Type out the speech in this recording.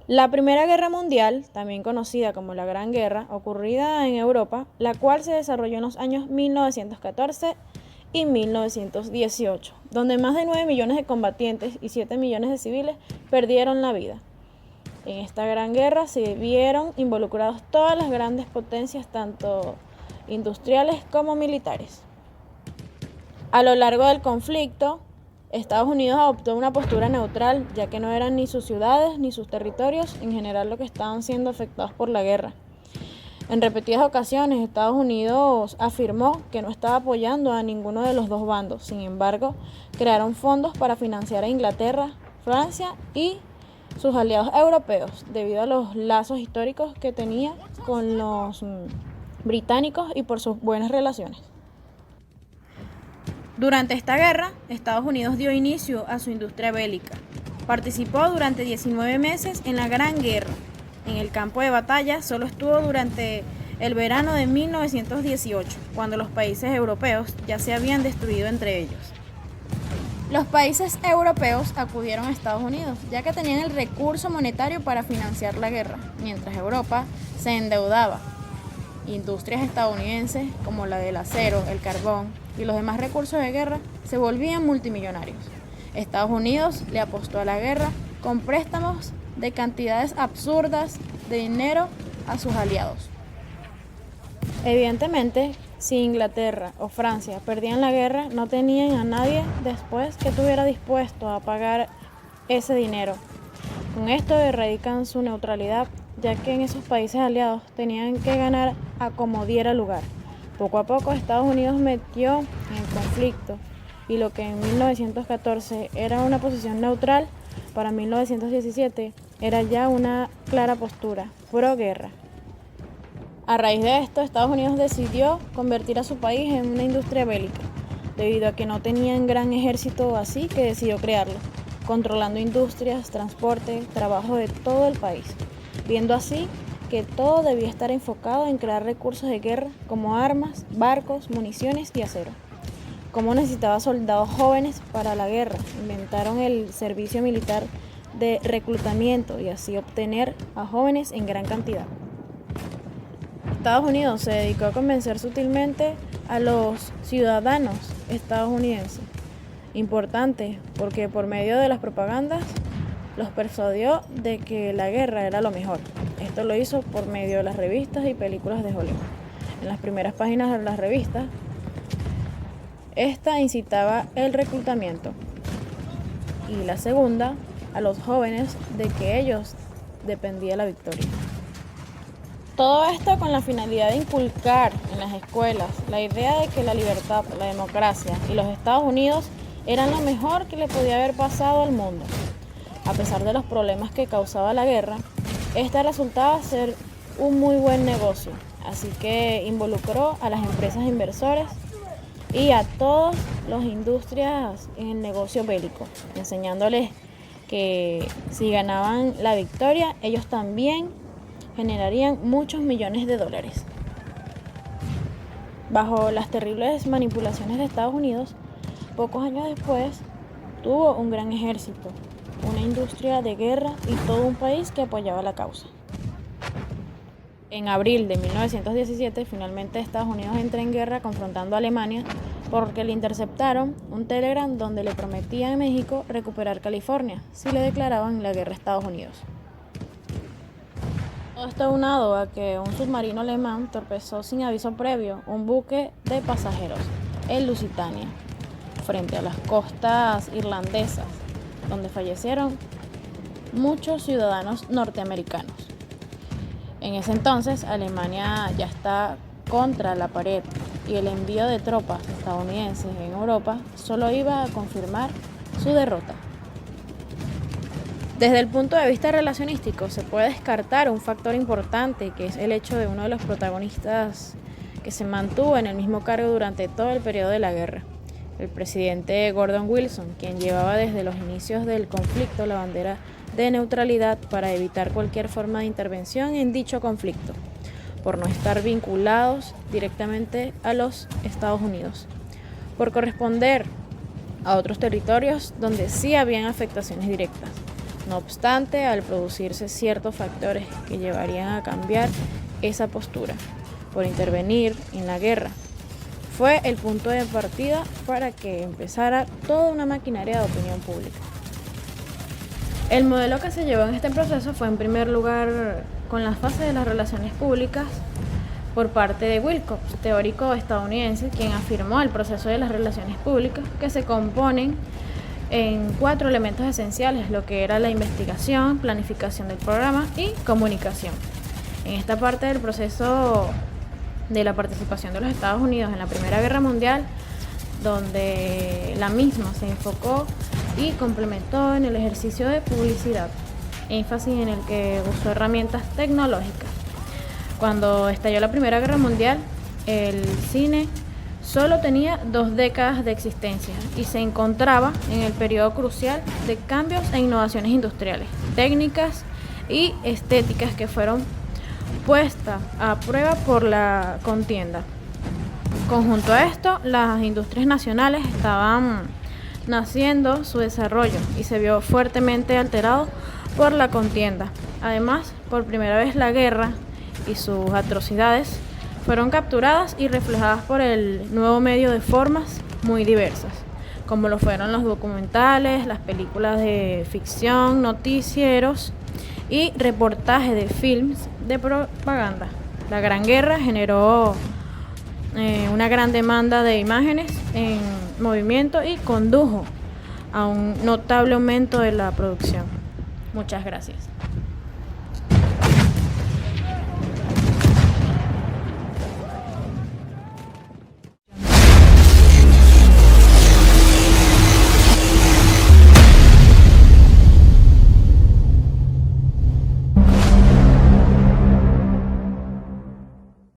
La Primera Guerra Mundial, también conocida como la Gran Guerra, ocurrida en Europa, la cual se desarrolló en los años 1914 y 1918, donde más de 9 millones de combatientes y 7 millones de civiles perdieron la vida. En esta gran guerra se vieron involucrados todas las grandes potencias, tanto industriales como militares. A lo largo del conflicto, Estados Unidos adoptó una postura neutral, ya que no eran ni sus ciudades ni sus territorios en general lo que estaban siendo afectados por la guerra. En repetidas ocasiones, Estados Unidos afirmó que no estaba apoyando a ninguno de los dos bandos. Sin embargo, crearon fondos para financiar a Inglaterra, Francia y sus aliados europeos, debido a los lazos históricos que tenía con los británicos y por sus buenas relaciones. Durante esta guerra, Estados Unidos dio inicio a su industria bélica. Participó durante 19 meses en la Gran Guerra. En el campo de batalla solo estuvo durante el verano de 1918, cuando los países europeos ya se habían destruido entre ellos. Los países europeos acudieron a Estados Unidos, ya que tenían el recurso monetario para financiar la guerra, mientras Europa se endeudaba. Industrias estadounidenses como la del acero, el carbón y los demás recursos de guerra se volvían multimillonarios. Estados Unidos le apostó a la guerra con préstamos de cantidades absurdas de dinero a sus aliados. Evidentemente, si Inglaterra o Francia perdían la guerra, no tenían a nadie después que estuviera dispuesto a pagar ese dinero. Con esto erradican su neutralidad, ya que en esos países aliados tenían que ganar a como diera lugar. Poco a poco Estados Unidos metió en el conflicto y lo que en 1914 era una posición neutral, para 1917 era ya una clara postura pro-guerra. A raíz de esto, Estados Unidos decidió convertir a su país en una industria bélica, debido a que no tenían gran ejército, así que decidió crearlo, controlando industrias, transporte, trabajo de todo el país, viendo así que todo debía estar enfocado en crear recursos de guerra como armas, barcos, municiones y acero. Como necesitaba soldados jóvenes para la guerra, inventaron el servicio militar de reclutamiento y así obtener a jóvenes en gran cantidad. Estados Unidos se dedicó a convencer sutilmente a los ciudadanos estadounidenses. Importante, porque por medio de las propagandas los persuadió de que la guerra era lo mejor. Esto lo hizo por medio de las revistas y películas de Hollywood. En las primeras páginas de las revistas, esta incitaba el reclutamiento y la segunda a los jóvenes de que ellos dependía la victoria. Todo esto con la finalidad de inculcar en las escuelas la idea de que la libertad, la democracia y los Estados Unidos eran lo mejor que le podía haber pasado al mundo. A pesar de los problemas que causaba la guerra, esta resultaba ser un muy buen negocio, así que involucró a las empresas inversores y a todas las industrias en el negocio bélico, enseñándoles que si ganaban la victoria, ellos también generarían muchos millones de dólares. Bajo las terribles manipulaciones de Estados Unidos, pocos años después, tuvo un gran ejército, una industria de guerra y todo un país que apoyaba la causa. En abril de 1917, finalmente Estados Unidos entra en guerra confrontando a Alemania porque le interceptaron un telegram donde le prometía a México recuperar California si le declaraban la guerra a Estados Unidos. Todo esto aunado a que un submarino alemán torpezó sin aviso previo un buque de pasajeros, el Lusitania, frente a las costas irlandesas, donde fallecieron muchos ciudadanos norteamericanos. En ese entonces, Alemania ya está contra la pared y el envío de tropas estadounidenses en Europa solo iba a confirmar su derrota. Desde el punto de vista relacionístico, se puede descartar un factor importante, que es el hecho de uno de los protagonistas que se mantuvo en el mismo cargo durante todo el periodo de la guerra, el presidente Gordon Wilson, quien llevaba desde los inicios del conflicto la bandera de neutralidad para evitar cualquier forma de intervención en dicho conflicto, por no estar vinculados directamente a los Estados Unidos, por corresponder a otros territorios donde sí habían afectaciones directas, No obstante, al producirse ciertos factores que llevarían a cambiar esa postura por intervenir en la guerra, fue el punto de partida para que empezara toda una maquinaria de opinión pública. El modelo que se llevó en este proceso fue en primer lugar con la fase de las relaciones públicas por parte de Wilcox, teórico estadounidense, quien afirmó el proceso de las relaciones públicas que se componen en 4 elementos esenciales, lo que era la investigación, planificación del programa y comunicación. En esta parte del proceso de la participación de los Estados Unidos en la Primera Guerra Mundial, donde la misma se enfocó y complementó en el ejercicio de publicidad, énfasis en el que usó herramientas tecnológicas. Cuando estalló la Primera Guerra Mundial, el cine solo tenía 2 décadas de existencia y se encontraba en el periodo crucial de cambios e innovaciones industriales, técnicas y estéticas que fueron puestas a prueba por la contienda. Conjunto a esto, las industrias nacionales estaban naciendo su desarrollo y se vio fuertemente alterado por la contienda. Además, por primera vez la guerra y sus atrocidades fueron capturadas y reflejadas por el nuevo medio de formas muy diversas, como lo fueron los documentales, las películas de ficción, noticieros y reportajes de films de propaganda. La Gran Guerra generó una gran demanda de imágenes en movimiento y condujo a un notable aumento de la producción. Muchas gracias.